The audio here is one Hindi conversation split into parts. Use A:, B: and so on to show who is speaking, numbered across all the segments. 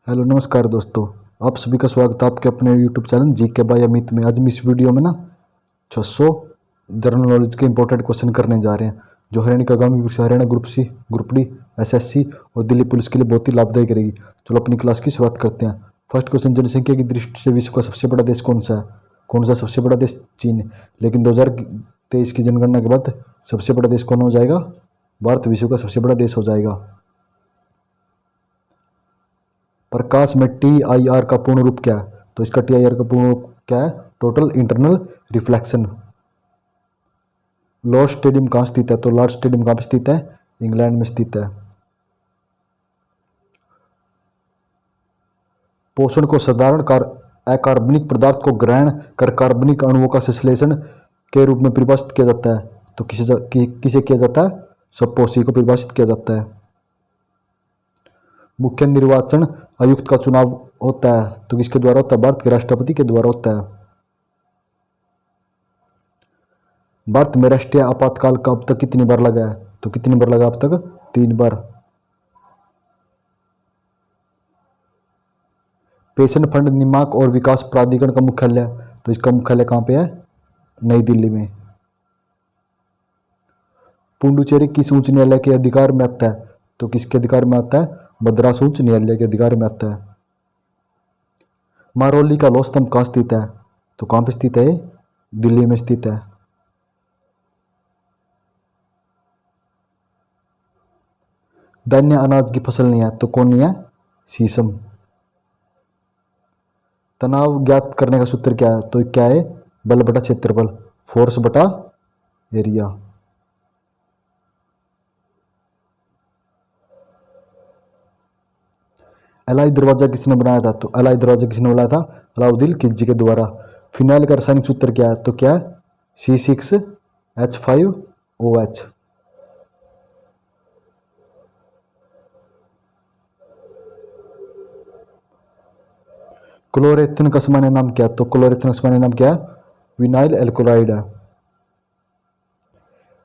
A: हेलो नमस्कार दोस्तों। आप सभी का स्वागत है आपके अपने यूट्यूब चैनल जी के बाय अमित में। आज हम इस वीडियो में 600 जनरल नॉलेज के इंपॉर्टेंट क्वेश्चन करने जा रहे हैं जो हरियाणा का आगामी परीक्षा Haryana group C, group D, SSC और दिल्ली पुलिस के लिए बहुत ही लाभदायक रहेगी। चलो अपनी क्लास की शुरुआत करते हैं। फर्स्ट क्वेश्चन, जनसंख्या की दृष्टि से विश्व का सबसे बड़ा देश कौन सा है? कौन सा सबसे बड़ा देश? चीन। लेकिन 2023 की जनगणना के बाद सबसे बड़ा देश कौन हो जाएगा? भारत विश्व का सबसे बड़ा देश हो जाएगा। प्रकाश में TIR का पूर्ण रूप क्या है? तो इसका TIR का पूर्ण रूप क्या है? Total internal reflection. Lord stadium कहाँ स्थित है? तो लॉर्ड स्टेडियम कहाँ पे स्थित है? इंग्लैंड में स्थित है। पोषण को साधारण अकार्बनिक पदार्थ को ग्रहण कर कार्बनिक अणुओं का संश्लेषण के रूप में परिभाषित किया जाता है। तो किसे किया जाता है? सपोषी को परिभाषित किया जाता है। मुख्य निर्वाचन आयुक्त का चुनाव होता है तो किसके द्वारा होता है? भारत के राष्ट्रपति के द्वारा होता है। भारत में राष्ट्रीय आपातकाल का अब तक कितनी बार लगा है? तो कितनी बार लगा अब तक? 3 बार। पेंशन फंड नियामक और विकास प्राधिकरण का मुख्यालय, तो इसका मुख्यालय कहाँ पे है? नई दिल्ली में। पुडुचेरी किस उच्च न्यायालय के अधिकार में आता है? तो किसके अधिकार में आता है? मद्रास उच्च न्यायालय के अधिकार में आता है। मारोली का लौह स्तंभ कहाँ स्थित है? तो कहाँ पे स्थित है? दिल्ली में स्थित है। धान्य अनाज की फसल नहीं है तो कौन नहीं है? शीशम। तनाव ज्ञात करने का सूत्र क्या है? तो क्या है? बल बटा क्षेत्रफल, फोर्स बटा एरिया। एलाई दरवाजा किसने बनाया था? तो एलाई दरवाजा किसने बनाया था? अलाउद्दीन खिलजी के द्वारा। फिनाइल का रासायनिक सूत्र क्या है? तो क्या है? C6H5OH। क्लोरेथिन का सामान्य नाम क्या है? तो क्लोरेथिन का सामान्य नाम क्या है? विनाइल एल्कोलाइड है।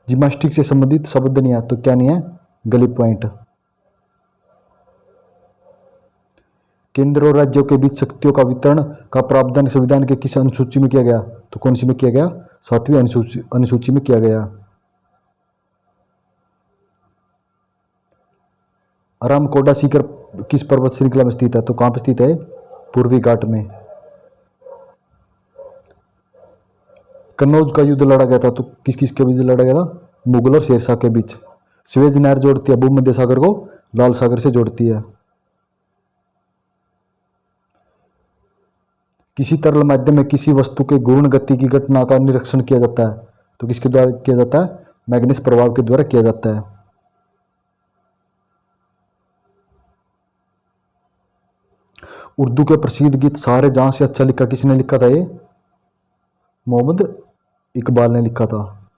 A: जिम्नास्टिक से संबंधित शब्द नहीं है तो क्या नहीं है? गली पॉइंट। केंद्र और राज्यों के बीच शक्तियों का वितरण का प्रावधान संविधान के किस अनुसूची में किया गया? तो कौन सी में किया गया? 7वीं अनुसूची में किया गया। रामकोटा सीकर किस पर्वत श्रृंखला में स्थित है? तो कहाँ पे स्थित है? पूर्वी घाट में। कन्नौज का युद्ध लड़ा गया था तो किस किस के बीच लड़ा गया था? मुगल और शेरशाह के बीच। स्वेज नहर जोड़ती है भूमध्य सागर को लाल सागर से जोड़ती है। किसी तरल माध्यम में किसी वस्तु के घूर्ण गति की घटना का निरीक्षण किया जाता है तो किसके द्वारा किया जाता है? मैग्नेस प्रभाव के द्वारा किया जाता है। उर्दू के प्रसिद्ध गीत सारे जहां से अच्छा लिखा किसने लिखा था? ये मोहम्मद इकबाल ने लिखा था।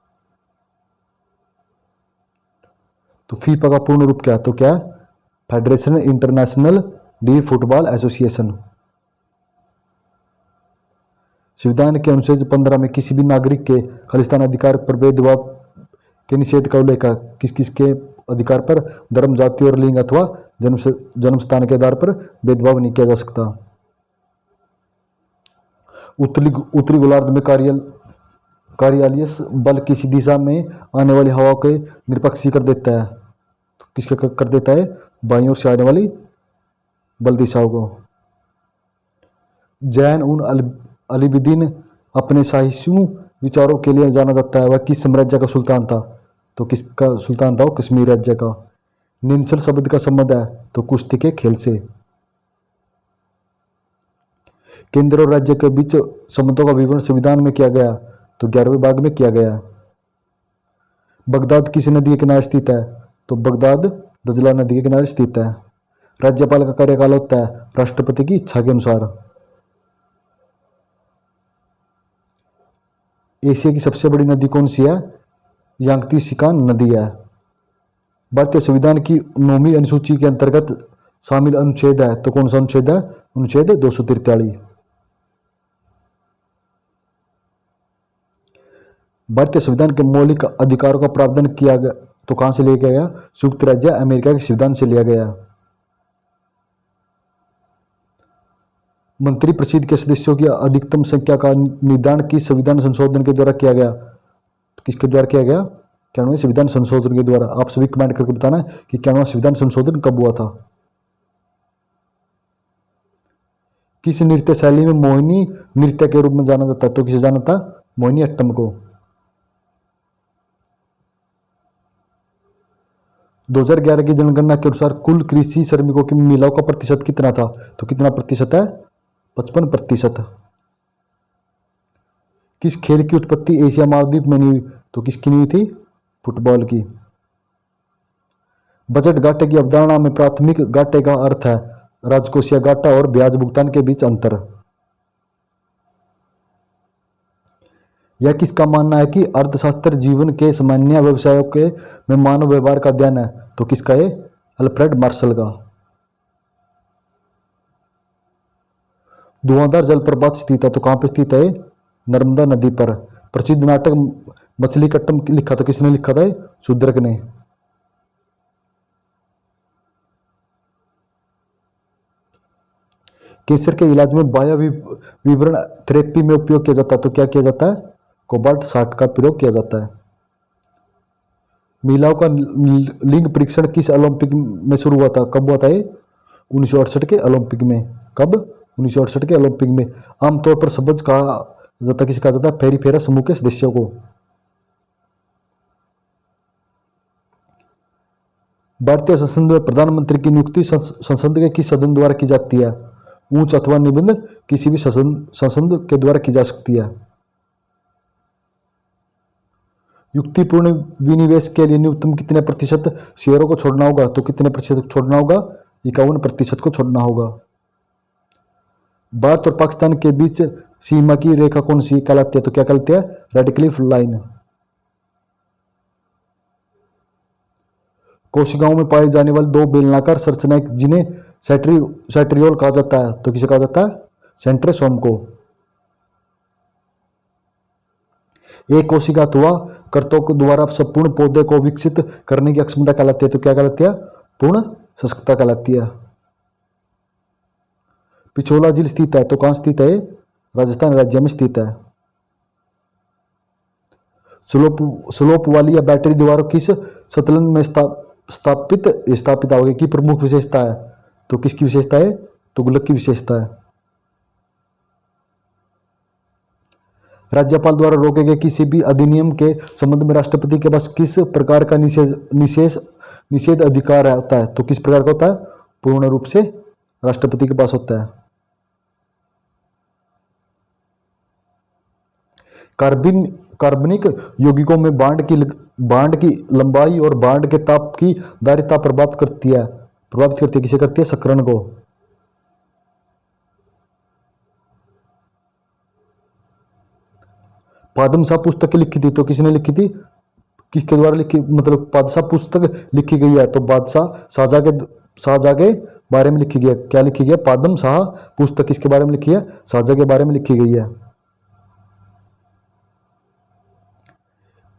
A: तो फीफा का पूर्ण रूप क्या है? तो क्या है? Federation international D football association. संविधान के अनुच्छेद 15 में किसी भी नागरिक के खालिस्तान अधिकार पर भेदभाव के निषेध का उल्लेख है। किस किस के अधिकार पर? धर्म, जाति और लिंग अथवा जन्म स्थान के आधार पर भेदभाव नहीं किया जा सकता। उत्तरी गोलार्ध में कार्यालय बल किसी दिशा में आने वाली हवा के निरपेक्षी कर देता है तो किसके कर देता है? बाईं ओर से आने वाली बल दिशाओं को। जैन उन अलीबुद्दीन अपने सहिष्णु विचारों के लिए जाना जाता है। वह किस साम्राज्य का सुल्तान था? तो किसका सुल्तान था? वो कश्मीर राज्य का। निश्चल शब्द का संबंध है तो कुश्ती के खेल से। केंद्र और राज्य के बीच संबंधों का विवरण संविधान में किया गया तो 11वें भाग में किया गया। बगदाद किस नदी के किनारे स्थित है? तो बगदाद दजला नदी के किनारे स्थित है। राज्यपाल का कार्यकाल होता है राष्ट्रपति की इच्छा के अनुसार। एशिया की सबसे बड़ी नदी कौन सी है? यांगत्से सिकान नदी है। भारतीय संविधान की 9वीं अनुसूची के अंतर्गत शामिल अनुच्छेद है तो कौन सा अनुच्छेद है? अनुच्छेद 243। भारतीय संविधान के मौलिक अधिकारों का प्रावधान किया गया तो कहां से लिया गया? संयुक्त राज्य अमेरिका के संविधान से लिया गया। मंत्री परिषद के सदस्यों की अधिकतम संख्या का निर्धारण किस संविधान संशोधन के द्वारा किया गया? तो किसके द्वारा किया गया? 91वें संविधान संशोधन के द्वारा। आप सभी कमेंट करके बताना कि 91वां संविधान संशोधन कब हुआ था। किस नृत्य शैली में मोहिनी नृत्य के रूप में जाना जाता है? तो किसे जाना था? मोहिनी अट्टम को। 2011 की जनगणना के अनुसार कुल कृषि श्रमिकों की महिलाओं का प्रतिशत कितना था? तो कितना प्रतिशत है? 55%। किस खेल की उत्पत्ति एशिया महाद्वीप में नहीं हुई? तो किसकी नहीं हुई थी? फुटबॉल की। बजट घाटे की अवधारणा में प्राथमिक घाटे का अर्थ है राजकोषीय घाटा और ब्याज भुगतान के बीच अंतर। यह किसका मानना है कि अर्थशास्त्र जीवन के सामान्य व्यवसायों के में मानव व्यवहार का अध्ययन है? तो किसका है? अल्फ्रेड मार्शल का। धुआंधार जलप्रपात स्थित है, तो कहां पर स्थित है? नर्मदा नदी पर। प्रसिद्ध नाटक मछली कट्टम लिखा था, किसने लिखा था? शूद्रक ने। कैंसर के इलाज में बाह्य विवरण थेरेपी में उपयोग किया जाता है, तो क्या किया जाता है? कोबाल्ट 60 का प्रयोग किया जाता है। महिलाओं का लिंग परीक्षण किस ओलंपिक में शुरू हुआ था? कब हुआ था ये? 1968 के ओलंपिक में। कब? 1968 के ओलंपिक में। आमतौर पर सबज कहा जाता, किसे कहा जाता है? फेरी फेरा समूह के सदस्यों को। भारतीय संसद में प्रधानमंत्री की नियुक्ति संसद के किस सदन द्वारा की जाती है? उच्च अथवा निबंध किसी भी संसद के द्वारा की जा सकती है। युक्तिपूर्ण विनिवेश के लिए न्यूनतम कितने प्रतिशत शेयरों को छोड़ना होगा? तो कितने प्रतिशत छोड़ना होगा? 51% को छोड़ना होगा। भारत और पाकिस्तान के बीच सीमा की रेखा कौन सी कहलाती है? तो क्या कहलाती है? Red Cliff line. कोशिकाओं में पाए जाने वाले दो बेलनाकार संरचनाएं जिन्हें सेंट्रियोल कहा जाता है, तो किसे कहा जाता है? सेंट्रोसोम को। एक कोशिका अथवा कर्तों के द्वारा संपूर्ण पौधे को विकसित करने की क्षमता कहलाती है, तो क्या कहलाती है? पूर्ण सशक्तता कहलाती है। पिछोला झील स्थित है, तो कहां स्थित है? राजस्थान राज्य में स्थित है। स्लोप वाली या बैटरी दीवारों किस संतुलन में स्थापित होगी की प्रमुख विशेषता है? तो किसकी विशेषता है? तुगलक की विशेषता है। राज्यपाल द्वारा रोके गए किसी भी अधिनियम के संबंध में राष्ट्रपति के पास किस प्रकार का निषेध अधिकार होता है? तो किस प्रकार का होता है? पूर्ण रूप से राष्ट्रपति के पास होता है। कार्बनिक यौगिकों में बांड की लंबाई और बांड के ताप की धारिता प्रभावित करती है। किसे करती है? शक्करण को। पादमशाह पुस्तक लिखी थी, तो किसने लिखी थी? किसके द्वारा लिखी, मतलब बादशाह पुस्तक लिखी गई है तो शाहजहां के बारे में लिखी गई है। क्या लिखी गई है? पादमशाह पुस्तक किसके बारे में लिखी है? शाहजहां के बारे में लिखी गई है।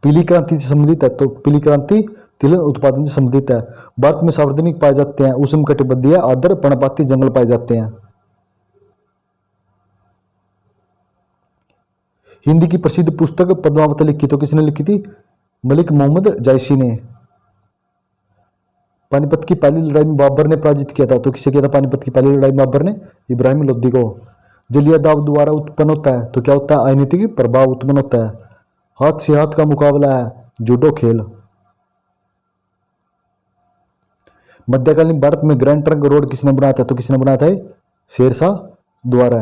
A: पीली क्रांति से संबंधित है, तो पीली क्रांति तिल उत्पादन से संबंधित है। भारत में सार्वजनिक पाए जाते हैं उष्ण कटिबंधीय आर्द्र पर्णपाती जंगल पाए जाते हैं। हिंदी की प्रसिद्ध पुस्तक पद्मावत लिखी, तो किसने लिखी थी? मलिक मोहम्मद जायसी ने। पानीपत की पहली लड़ाई में बाबर ने पराजित किया था, तो किसे किया था? पानीपत की पहली लड़ाई में बाबर ने इब्राहिम लोदी को। जलिया दाव द्वारा उत्पन्न होता है, तो क्या होता है? अनैतिक प्रभाव उत्पन्न होता है। हाथ से हाथ का मुकाबला है जूडो खेल। मध्यकालीन भारत में ग्रैंड ट्रंक रोड किसने बनाया था? तो किसने बनाया था? शेरशाह द्वारा।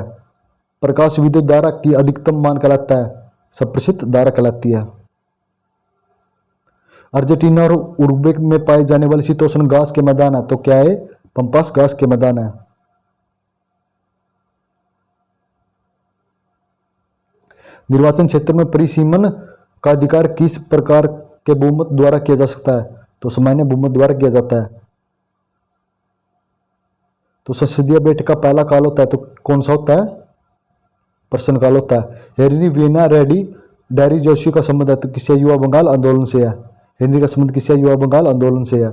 A: प्रकाश विद्युत धारा की अधिकतम मान कहलाता है? संप्रेषित धारा कहलाती है। अर्जेंटीना और उरुग्वे में पाए जाने वाले शीतोष्ण घास के मैदान है, तो क्या है? पंपास घास के मैदान है। निर्वाचन क्षेत्र में परिसीमन का अधिकार किस प्रकार के बहुमत द्वारा किया जा सकता है? तो सामान्य बहुमत द्वारा किया जाता है। तो संसदीय बैठक का पहला काल होता है, तो कौन सा होता है? प्रश्नकाल होता है। हेनरी वीना रेड्डी डैरी जोशी का संबंध है, तो किससे? युवा बंगाल आंदोलन से है। हेनरी का संबंध किससे? युवा बंगाल आंदोलन से है।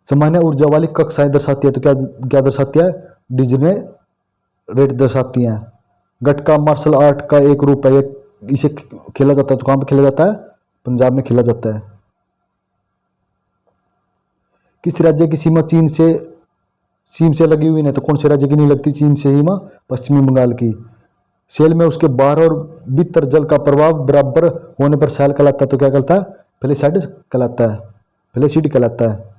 A: सामान्य ऊर्जा वाली कक्षाएं दर्शाती है तो क्या क्या दर्शाती है? डिजनरेट दर्शाती हैं। गटका मार्शल आर्ट का एक रूप है, इसे खेला जाता है तो कहाँ पे खेला जाता है? पंजाब में खेला जाता है। किस राज्य की सीमा चीन से लगी हुई है तो कौन से राज्य की नहीं लगती चीन से सीमा? पश्चिमी बंगाल की। सेल में उसके बाहर और भीतर जल का प्रभाव बराबर होने पर सेल कहलाता है तो क्या कहलाता है? फ्लैसिड कहलाता है। फ्लैसिड कहलाता है।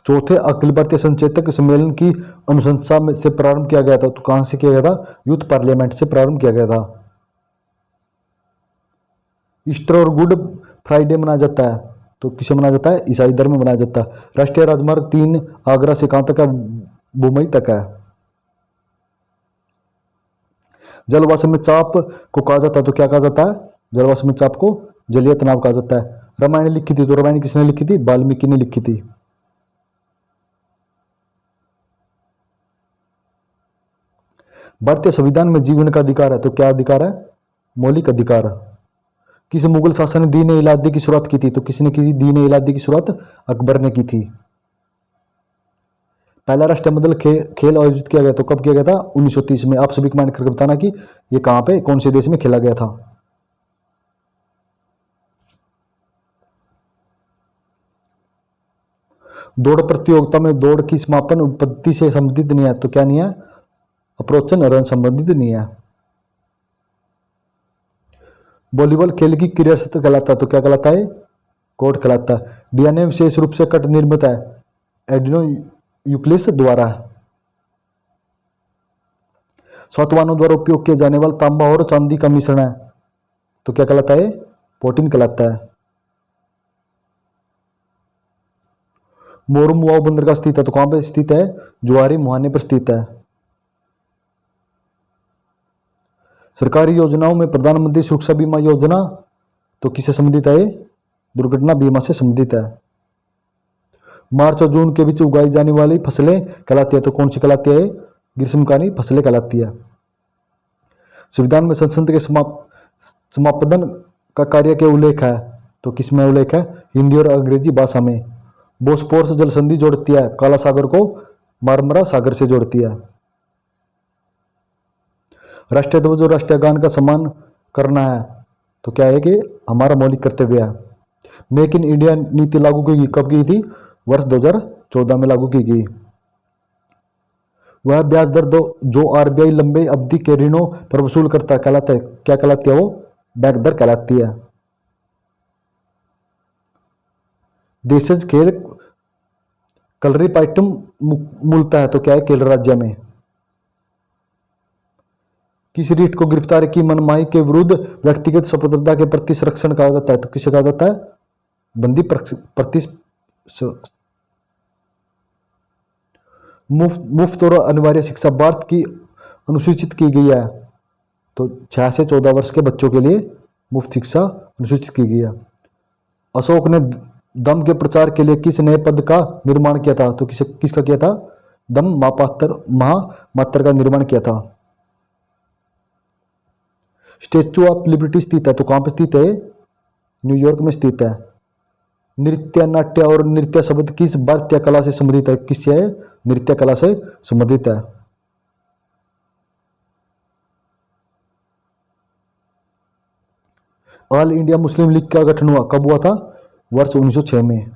A: चौथे अखिल भारतीय संचेतक सम्मेलन की अनुशंसा से प्रारंभ किया गया था तो कहां से किया गया था? यूथ पार्लियामेंट से प्रारंभ किया गया था। ईस्टर और गुड फ्राइडे मनाया जाता है तो किसे मनाया जाता है? ईसाई धर्म में मनाया जाता है। राष्ट्रीय राजमार्ग 3 आगरा से कहां तक है? मुंबई तक है। जलवाष्प में चाप को कहा जाता है तो क्या कहा जाता है? जलवाष्प में चाप को जलीय तनाव कहा जाता है। रामायण लिखी थी तो रामायण किसने लिखी थी? वाल्मीकि ने लिखी थी। भारतीय संविधान में जीवन का अधिकार है तो क्या अधिकार है? मौलिक अधिकार। किस मुगल शासक ने दीन ए इलाही की शुरुआत की थी तो किसने की थी? दीन ए इलाही की शुरुआत अकबर ने की थी। पहला राष्ट्रमंडल खेल आयोजित किया गया तो कब किया गया था? 1930 में। आप सभी कमेंट करके बताना कि ये कहां पे कौन से देश में खेला गया था। दौड़ प्रतियोगिता में दौड़ की समापन उत्पत्ति से संबंधित नहीं है तो क्या नहीं है? अप्रोचन रन संबंधित नहीं है। वॉलीबॉल खेल की क्रिया क्षेत्र कहलाता है तो क्या कहलाता है? कोर्ट कहलाता है। डीएनए विशेष रूप से कट निर्मित है एडिनो न्यूक्लियस द्वारा। सातवाहनों द्वारा उपयोग किए जाने वाला तांबा और चांदी का मिश्रण है तो क्या कहलाता है? प्रोटीन कहलाता है। मोरमुआ बंदरगाह स्थित है तो कहां पर स्थित है? जुआरी मुहाने पर स्थित है। सरकारी योजनाओं में प्रधानमंत्री सुरक्षा बीमा योजना तो किससे संबंधित है? दुर्घटना बीमा से संबंधित है। मार्च और जून के बीच उगाई जाने वाली फसलें कहलाती है तो कौन सी कहलाती है? ग्रीष्मकालीन फसलें कहलाती है। संविधान में संसद के समापन का कार्य के उल्लेख है तो किसमें उल्लेख है? हिंदी और अंग्रेजी भाषा में। बोस्पोरस जल संधि जोड़ती है काला सागर को मारमरा सागर से जोड़ती है। राष्ट्रीय ध्वज और राष्ट्रीय गान का सम्मान करना है तो क्या है कि हमारा मौलिक कर्तव्य है। मेक इन इंडिया नीति लागू की कब की थी? वर्ष 2014 में लागू की गई। वह ब्याज दर जो आरबीआई लंबे अवधि के ऋणों पर वसूल करता है कहलाता है क्या कहलाती है? वो बैंक दर कहलाती है। देशज खेल कलरी पाइटम मूलता है तो क्या है? केरल राज्य में। किस रीट को गिरफ्तारी की मनमानी के विरुद्ध व्यक्तिगत स्वतंत्रता के प्रति संरक्षण कहा जाता है तो किसे कहा जाता है? बंदी प्रति मुफ्त और अनिवार्य शिक्षा भारत की अनुसूचित की गई है तो 6 से 14 वर्ष के बच्चों के लिए मुफ्त शिक्षा अनुसूचित की गई है। अशोक ने दम के प्रचार के लिए किस नए पद का निर्माण किया था तो किसका किया था? दम महामात्र का निर्माण किया था। स्टेचू ऑफ लिबर्टी स्थित है तो कहां पर स्थित है? न्यूयॉर्क में स्थित है। नृत्य नाट्य और नृत्य शब्द किस भारतीय कला से संबंधित है? किससे है? नृत्य कला से संबंधित है। ऑल इंडिया मुस्लिम लीग का गठन हुआ कब हुआ था? वर्ष 1906 में।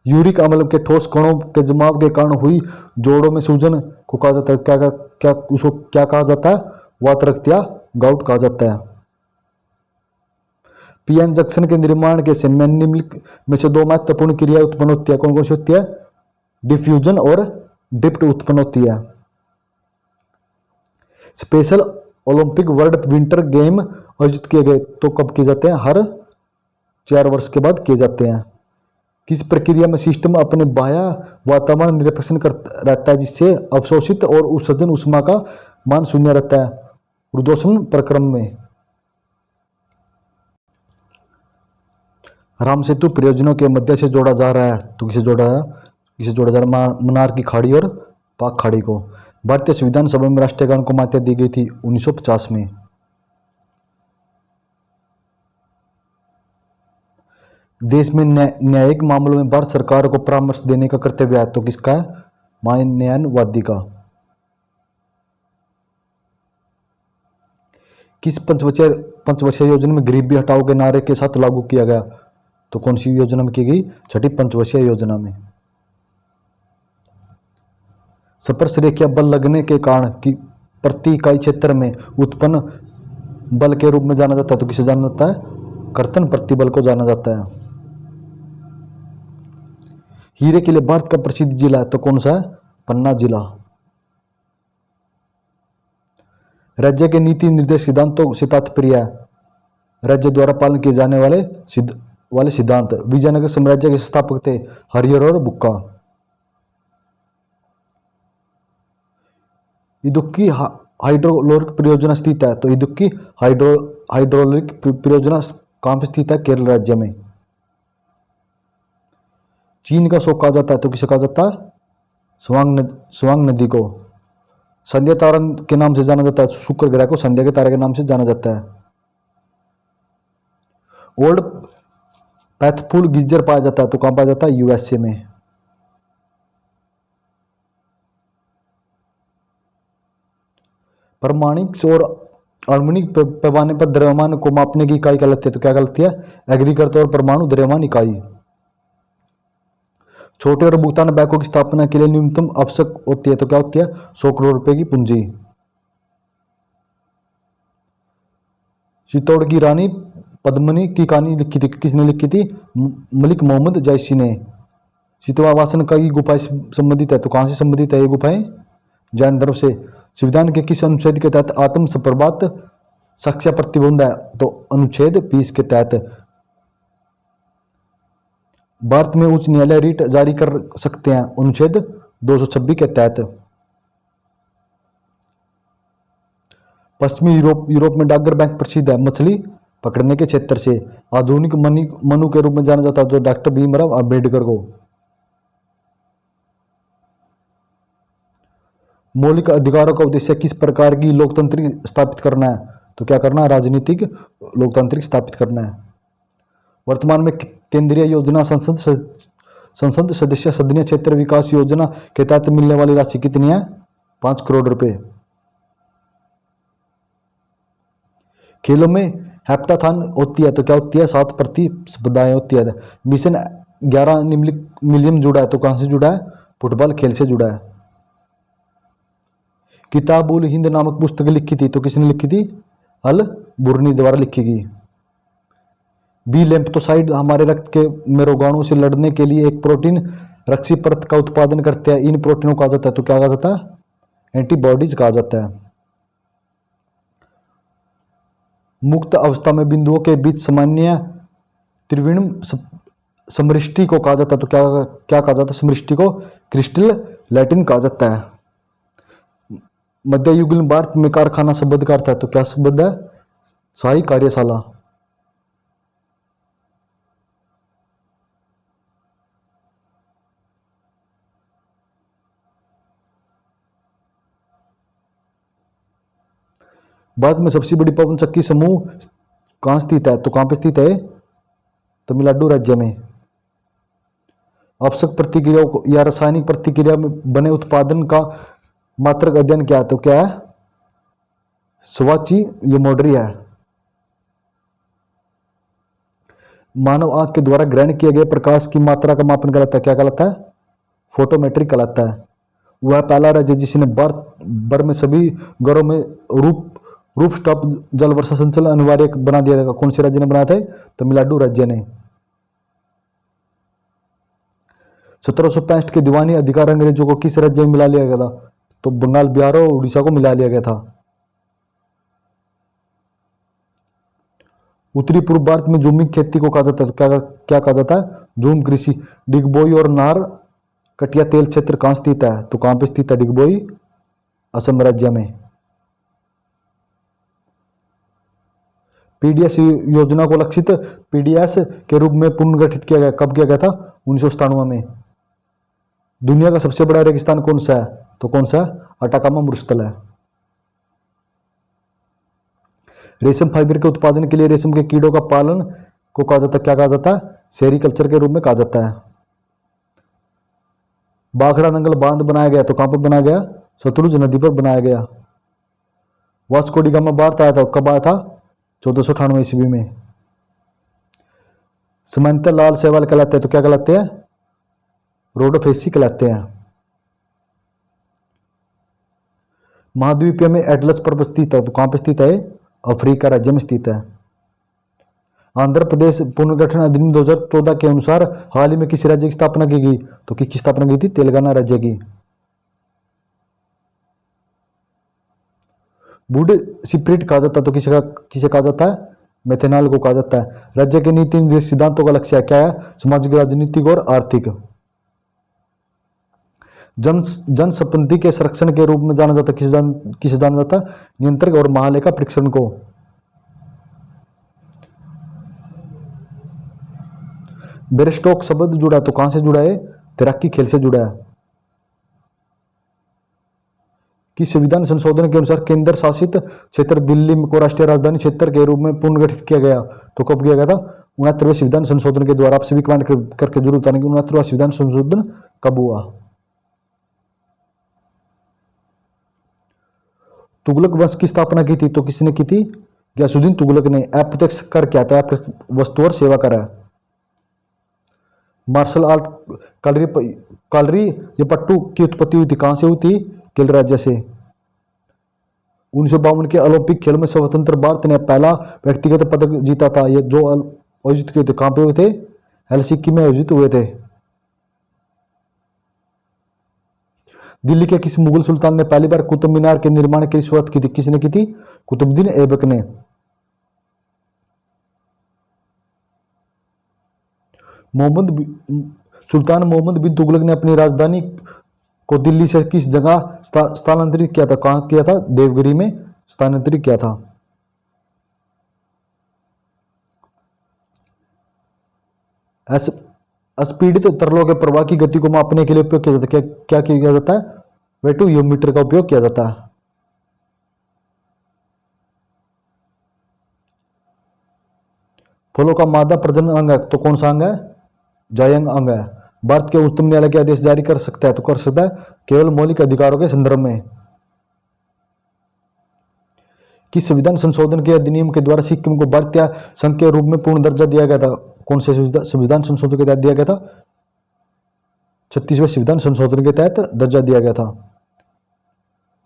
A: यूरिक अम्ल के ठोस कणों के जमाव के कारण हुई जोड़ों में सूजन को कहा जाता है क्या उसको क्या कहा जाता है? वात रक्त या गाउट कहा जाता है। पीएन जंक्शन के निर्माण के समय निम्नलिखित में से 2 महत्वपूर्ण क्रिया उत्पन्न होती है कौन कौन सी होती है? डिफ्यूजन और ड्रिफ्ट उत्पन्न होती है। Special Olympic world winter game आयोजित किए गए तो कब किए जाते हैं? हर 4 वर्ष के बाद किए जाते हैं। किस प्रक्रिया में सिस्टम अपने बाह्य वातावरण निरीक्षण करता रहता है जिससे अवशोषित और उत्सर्जन उष्मा का मान शून्य रहता है? रुद्धोष्ण प्रक्रम में। राम सेतु परियोजनाओं के मध्य से जोड़ा जा रहा है तो किसे जोड़ा जा रहा है? मन्नार की खाड़ी और पाक खाड़ी को। भारतीय संविधान सभा में राष्ट्रीय गान को मान्यता दी गई थी 1950 में। देश में न्यायिक मामलों में भारत सरकार को परामर्श देने का कर्तव्य है, तो किसका है? न्यायवादी का। किस पंचवर्षीय योजना में गरीबी हटाओ के नारे के साथ लागू किया गया? तो कौन सी योजना में की गई? छठी पंचवर्षीय योजना में। स्पर्श रेखीय बल लगने के कारण कि प्रति इकाई क्षेत्र में उत्पन्न बल के रूप में जाना जाता है, तो किसे जाना जाता है? कर्तन प्रतिबल को जाना जाता है। हीरे के लिए भारत का प्रसिद्ध जिला है, तो कौन सा है? पन्ना जिला। राज्य के नीति निर्देश सिद्धांतों से तात्पर्य है राज्य द्वारा पालन किए जाने वाले सिद्धांत। विजयनगर साम्राज्य के संस्थापक थे हरिहर और बुक्का। इदुक्की हाइड्रोलोरिक परियोजना स्थित है, तो इदुक्की हाइड्रोलोरिक परियोजना कहाँ पे स्थित है? केरल राज्य में। चीन का शोक कहा जाता है, तो किसे कहा जाता है? स्वांग नदी को। संध्या तारा के नाम से जाना जाता है, शुक्र ग्रह को संध्या के तारे के नाम से जाना जाता है। ओल्ड पैथफुल गीजर पाया जाता है, तो कहां पाया जाता है? यूएसए में। परमाणिक और आणविक पैमाने पर द्रव्यमान को मापने की इकाई कहलाती है, तो क्या कहलाती है? एग्रीकर्ता और परमाणु द्रव्यमान इकाई। छोटे और भुगतान बैंकों की स्थापना के लिए न्यूनतम आवश्यक होती है, तो क्या होती है? 100 करोड़ रुपए की पूंजी। चित्तौड़ की रानी पद्मिनी की कहानी लिखी थी, किसने लिखी थी? मलिक मोहम्मद जैसी ने। चितवावासन का ये गुफाएं संबंधित है, तो कहां से संबंधित है ये गुफाएं? जैन धर्म से। संविधान के किस अनुच्छेद के तहत आत्म संप्रभात साक्ष्य प्रतिबंध है? तो अनुच्छेद 20 के तहत। भारत में उच्च न्यायालय रिट जारी कर सकते हैं, अनुच्छेद 226 के तहत। पश्चिमी यूरोप में डाकघर बैंक प्रसिद्ध है मछली पकड़ने के क्षेत्र से। आधुनिक मनु के रूप में जाना जाता है, तो डॉक्टर भीमराव अंबेडकर को। मौलिक अधिकारों का उद्देश्य किस प्रकार की लोकतांत्रिक स्थापित करना है? तो क्या करना है? राजनीतिक लोकतांत्रिक स्थापित करना है। वर्तमान में केंद्रीय योजना संसद सदस्य सदनीय क्षेत्र विकास योजना के तहत मिलने वाली राशि कितनी है? 5 करोड़ रुपए। खेलों में हेप्टाथन होती है, तो क्या होती है? 7 प्रतिस्पर्धाएं होती है। मिशन 11 मिलियन जुड़ा है, तो कहां से जुड़ा है? फुटबॉल खेल से जुड़ा है। किताब उल हिंद नामक पुस्तक लिखी थी, तो किसने लिखी थी? अल बुरनी द्वारा लिखी गई। बी लेम्फोसाइड हमारे रक्त के में रोगाणुओं से लड़ने के लिए एक प्रोटीन रक्षी परत का उत्पादन करते हैं। इन प्रोटीनों को कहा जाता है, तो क्या कहा जाता है? एंटीबॉडीज कहा जाता है। मुक्त अवस्था में बिंदुओं के बीच सामान्य त्रिविम समृष्टि को कहा जाता है, तो क्या कहा जाता है? समृष्टि को क्रिस्टल लैटिन कहा जाता है। मध्य युग में भारत में कारखाना शब्द का अर्थ है, तो क्या शब्द है? शाही कार्यशाला। भारत में सबसे बड़ी पवन चक्की समूह कहाँ स्थित है? तो कहाँ पे स्थित है? तमिलनाडु राज्य में। आवश्यक प्रतिक्रियाओं या रासायनिक प्रतिक्रिया में बने उत्पादन का मात्रक अध्ययन क्या है? तो क्या है? स्वाचियोमेट्री है। मानव आंख के द्वारा ग्रहण किए गए प्रकाश की मात्रा का मापन कहलाता है, क्या कहलाता है? फोटोमेट्रिक कहलाता है। वह पहला राज्य जिसने भारत भर में सभी घरों में रूफटॉप जल वर्षा संचलन अनिवार्य बना दिया था। कौन से राज्य ने बनाया था? तमिलनाडु राज्य ने। 1765 के दीवानी अधिकार अंग्रेजों को किस राज्य में मिला लिया गया था? तो बंगाल, बिहार और उड़ीसा को मिला लिया गया था। उत्तरी पूर्व भारत में झूमी खेती को कहा जाता है, तो क्या कहा जाता है? झूम कृषि। डिगबोई और नाहर कटिया तेल क्षेत्र कहाँ स्थित है? तो कहाँ पे स्थित है डिगबोई? असम राज्य में। पीडीएस योजना को लक्षित पीडीएस के रूप में पुनर्गठित किया गया, कब किया गया था? 1997 में। दुनिया का सबसे बड़ा रेगिस्तान कौन सा है? तो कौन सा? अटाकामा मरुस्थल है। रेशम फाइबर के उत्पादन के लिए रेशम के कीड़ों का पालन को कहा जाता है, क्या कहा जाता है, सेरिकल्चर के रूप में कहा जाता है। बाखड़ा नंगल बांध बनाया गया तो कहां पर बनाया गया, सतलुज नदी पर बनाया गया। वास्को डी गामा भारत आया था, कब आया था, 1498 ईस्वी में। समंता लाल सहवाल कहलाते हैं तो क्या कहलाते हैं, रोडोफेसी कहलाते हैं। महाद्वीपीय में एटलस पर्वत स्थित है तो कहां पर स्थित है, अफ्रीका राज्य में स्थित है। आंध्र प्रदेश पुनर्गठन अधिनियम 2014 के अनुसार हाल ही में किस राज्य की स्थापना की गई, तो किसकी स्थापना की थी, तेलंगाना राज्य की। वुड स्प्रिट कहा जाता है तो किसे कहा जाता है, मेथेनॉल को कहा जाता है। राज्य के नीति निर्देश सिद्धांतों का लक्ष्य क्या है, सामाजिक, राजनीतिक और आर्थिक। जन संपत्ति के संरक्षण के रूप में जाना जाता है, किसे जाना जाता है, नियंत्रक और महालेखा परीक्षण को। बेरस्टॉक शब्द जुड़ा तो कहां से जुड़ा है, तैराकी खेल से जुड़ा है। कि संविधान संशोधन के अनुसार केंद्र शासित क्षेत्र दिल्ली को राष्ट्रीय राजधानी क्षेत्र के रूप में पुनर्गठित किया गया तो कब किया गया था, 69वें संविधान संशोधन के द्वारा। आप सभी कमेंट करके जरूर बताने कि 69वां संविधान संशोधन कब हुआ। तुगलक वंश की स्थापना की थी तो किसने की थी, गयासुद्दीन तुगलक ने। अप्रत्यक्ष कर क्या था, वस्तु और सेवा कर है। मार्शल आर्ट कालरी ये पट्टू की उत्पत्ति हुई थी, कहां से हुई थी, केरल राज्य से। 1952 के ओलंपिक खेलों में स्वतंत्र भारत ने पहला व्यक्तिगत पदक जीता था। ये जो आयोजित किए थे कहां पे हुए थे, हेलसिंकी में आयोजित हुए थे। दिल्ली के किस मुगल सुल्तान ने पहली बार कुतुब मीनार के निर्माण की शुरुआत की थी, किसने की थी, कुतुबुद्दीन ऐबक ने। सुल्तान मोहम्मद बिन तुगलक ने अपनी राजधानी को दिल्ली से किस जगह स्थानांतरित किया था, कहां किया था, देवगिरी में स्थानांतरित किया था। अस्पीडित तरलों के प्रवाह की गति को मापने के लिए उपयोग किया जाता है, क्या किया जाता है, वेटोयोमीटर का उपयोग किया जाता है। फलों का मादा प्रजनन अंग है तो कौन सा अंग है, जायंग अंग है। भारत के उच्चतम न्यायालय के आदेश जारी कर सकता है तो कर सकता है केवल मौलिक अधिकारों के संदर्भ में। किस संविधान संशोधन के अधिनियम के द्वारा सिक्किम को भारतीय संघ के रूप में पूर्ण दर्जा दिया गया था, कौन से संविधान संशोधन के तहत दिया गया था, 36वें संविधान संशोधन के तहत दर्जा दिया गया था।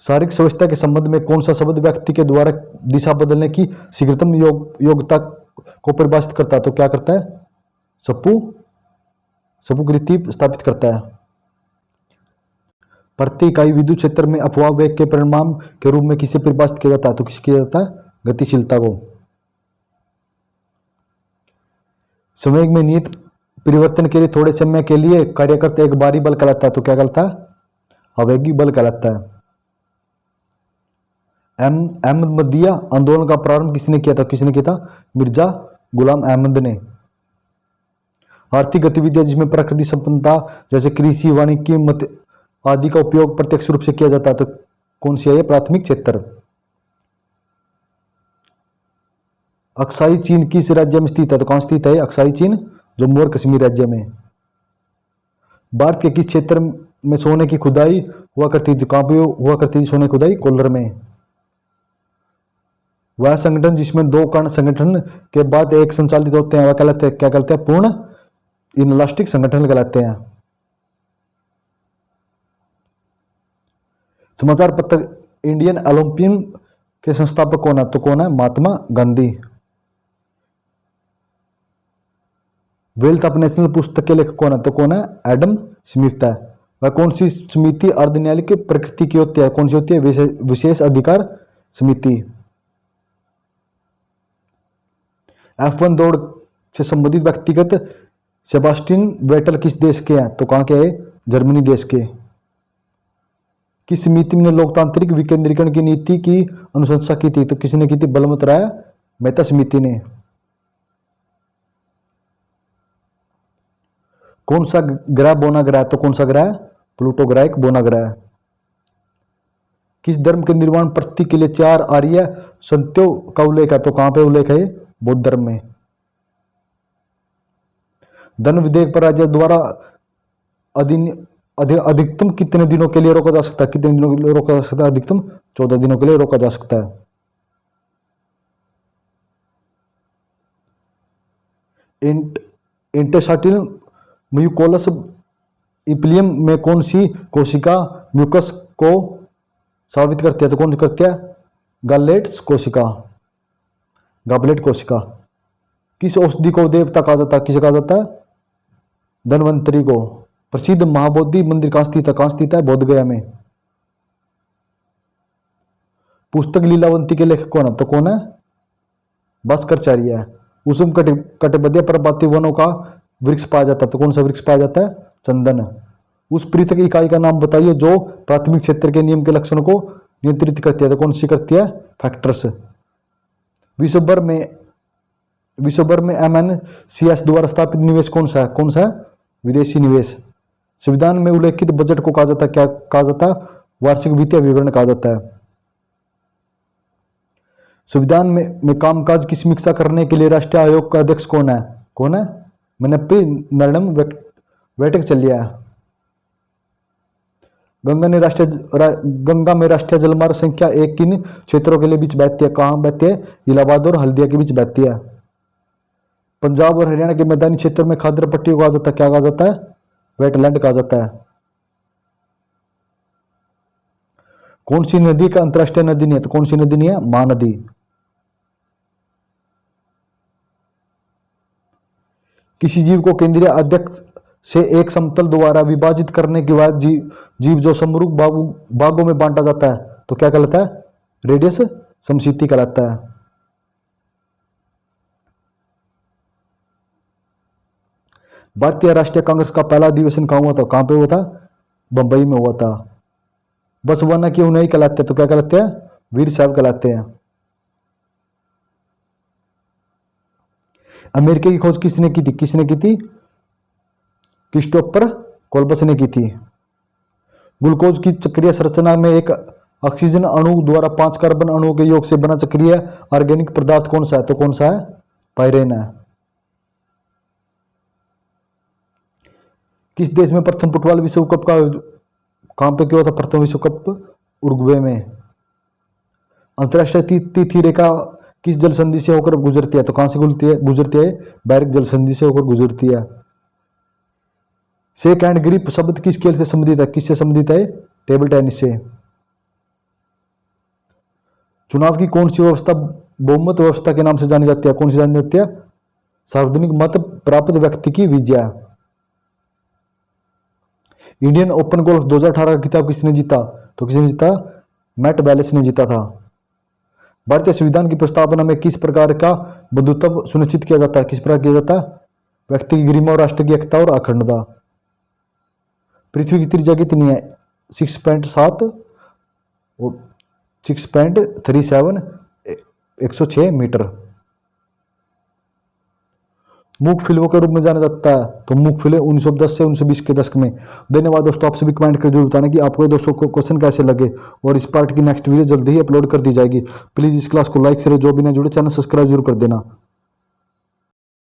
A: शारीरिक स्वास्थ्य के संबंध में कौन सा शब्द व्यक्ति के द्वारा दिशा बदलने की शीघ्रतम योग्यता को परिभाषित करता है तो क्या करता है, सपुकृति स्थापित करता है। प्रति इकाई विद्युत क्षेत्र में अपवाह वेग के परिणाम के रूप में किसे परिभाषित किया जाता है तो किसे किया जाता है, गतिशीलता को। संवेग में नियत परिवर्तन के लिए थोड़े समय के लिए कार्य करता एक बारी बल कहलाता है तो क्या कहलाता है, आवेगी बल कहलाता है। अहमदिया आंदोलन का प्रारंभ किसने किया था, मिर्जा गुलाम अहमद ने। आर्थिक गतिविधियां जिसमें प्राकृतिक संपदा जैसे कृषि, वानिकी, मत आदि का उपयोग प्रत्यक्ष रूप से किया जाता है तो कौन सी है, प्राथमिक क्षेत्र। अक्साई चीन किस राज्य में स्थित है तो कहां स्थित है, अक्साई चीन जम्मू और कश्मीर राज्य में। भारत के किस क्षेत्र में सोने की खुदाई हुआ करती थी, कहां पे हुआ करती थी सोने की खुदाई, कोल्लर में। वह संगठन जिसमें दो कण संगठन के बाद एक संचालित होते हैं वह कहलाते हैं, क्या कहलाते हैं, पूर्ण इनलास्टिक संगठन कहलाते हैं। समाचार पत्र इंडियन ओलंपियन के संस्थापक कौन है तो कौन है, Mahatma Gandhi. Wealth of national पुस्तक के लेखक कौन है तो कौन है, एडम स्मिथ है। वह कौन सी समिति अर्ध न्यायालयिक प्रकृति की होती है, कौन सी होती है, विशेष अधिकार समिति। F1 दौड़ से संबंधित व्यक्तिगत सेबास्टियन वेटल किस देश के हैं तो कहां के है, जर्मनी देश के। किस समिति ने लोकतांत्रिक विकेंद्रीकरण की नीति की अनुशंसा की थी तो किसने की थी, बलवंत राय मेहता समिति ने। कौन सा ग्रह बोना ग्रह तो कौन सा ग्रह, प्लूटो ग्रह एक बोना ग्रह। किस धर्म के निर्माण प्रतीक के लिए 4 आर्य संत्यों का उल्लेख है तो कहां पे उल्लेख है, बौद्ध धर्म में। धन विधेयक पर राज्य द्वारा अधिकतम कितने दिनों के लिए रोका जा सकता है? कितने दिनों के लिए रोका जा सकता है? अधिकतम 14 दिनों के लिए रोका जा सकता है। इंटरस्टाइनल म्यूकोलस इप्लियम में कौन सी कोशिका म्यूकस को साबित करती है? तो कौन सी करती है? गैलेट्स कोशिका, गैबलेट कोशिका। किस औषधि को देवता कहा जाता है? किसे कहा जाता है? धन्वंतरी को। प्रसिद्ध महाबोधि मंदिर कहाँ स्थित है? कहाँ स्थित है? बोध गया में। पुस्तक लीलावंती के लेखक कौन है? तो कौन है? भास्कराचार्य है। उष्ण कटिबंधीय पर्वतीय वनों का वृक्ष पाया जाता है, तो कौन सा वृक्ष पाया जाता है? चंदन। उस पृथक इकाई का नाम बताइए जो प्राथमिक क्षेत्र के नियम के लक्षण को नियंत्रित करती है, तो कौन सी करती है? फैक्टर्स। विश्व भर में MNCS द्वारा स्थापित निवेश कौन सा है? कौन सा है? विदेशी निवेश। संविधान में उल्लेखित बजट को कहा जाता है, क्या कहा जाता है? वार्षिक वित्तीय विवरण कहा जाता है। संविधान में कामकाज की समीक्षा करने के लिए राष्ट्रीय आयोग का अध्यक्ष कौन है? कौन है? मनप्पी नरनम वेटक चलिया। गंगा में राष्ट्रीय जलमार्ग संख्या 1 किन क्षेत्रों के लिए बीच बहती है? कहाँ बहती है? इलाहाबाद और हल्दिया के बीच बहती है। पंजाब और हरियाणा के मैदानी क्षेत्रों में खाद्य पट्टी को कहा जाता है, क्या कहा जाता है? वेटलैंड कहा जाता है। कौन सी नदी का अंतरराष्ट्रीय नदी नहीं है? तो कौन सी नदी नहीं है? महानदी। किसी जीव को केंद्रीय अध्यक्ष से एक समतल द्वारा विभाजित करने के बाद जीव जो समरूप भागों में बांटा जाता है, तो क्या कहलाता है? रेडियस समशीति कहलाता है। भारतीय राष्ट्रीय कांग्रेस का पहला अधिवेशन कहाँ हुआ था? कहाँ पे हुआ था? बंबई में हुआ था। बसवाना की उन्हें कहलाते हैं, तो क्या कहलाते हैं? वीर साहब कहलाते हैं। अमेरिका की खोज किसने की थी? किसने की थी? क्रिस्टोफर कोलंबस ने की थी। ग्लूकोज की चक्रीय संरचना में एक ऑक्सीजन अणु द्वारा 5 कार्बन अणुओं के योग से बना चक्रीय ऑर्गेनिक पदार्थ कौन सा है? तो कौन सा है? पाइरेन है। किस देश में प्रथम फुटबॉल विश्व कप का कहां पे क्यों था? प्रथम विश्व कप उरुग्वे में। अंतरराष्ट्रीय तिथि रेखा किस जल संधि से होकर गुजरती है? तो कहां से गुजरती है? बैरिक जल संधि से होकर गुजरती है। शेक एंड ग्रिप शब्द किस खेल से संबंधित है? किससे संबंधित है? टेबल टेनिस से। चुनाव की कौन सी व्यवस्था बहुमत व्यवस्था के नाम से जानी जाती है? कौन सी जानी जाती है? सार्वजनिक मत प्राप्त व्यक्ति की विजय। इंडियन ओपन गोल्फ 2018 का खिताब किसने जीता? तो किसने जीता? मैट वैलेस ने जीता था। भारतीय संविधान की प्रस्तावना में किस प्रकार का बंधुत्व सुनिश्चित किया जाता है? किस प्रकार किया जाता है? व्यक्ति की गरिमा और राष्ट्र की एकता और अखंडता। पृथ्वी की त्रिज्या कितनी है? 6.7 और 6.37 106 मीटर। मूक फिल्मों के रूप में जाना जाता है, तो मूक फिल्म 1910 से 1920 के दशक में। धन्यवाद दोस्तों, आप सभी कमेंट कर जरूर बताना कि आपको ये दोस्तों को क्वेश्चन कैसे लगे, और इस पार्ट की नेक्स्ट वीडियो जल्दी ही अपलोड कर दी जाएगी। प्लीज इस क्लास को लाइक शेयर, जो भी ना जुड़े चैनल सब्सक्राइब जरूर कर देना।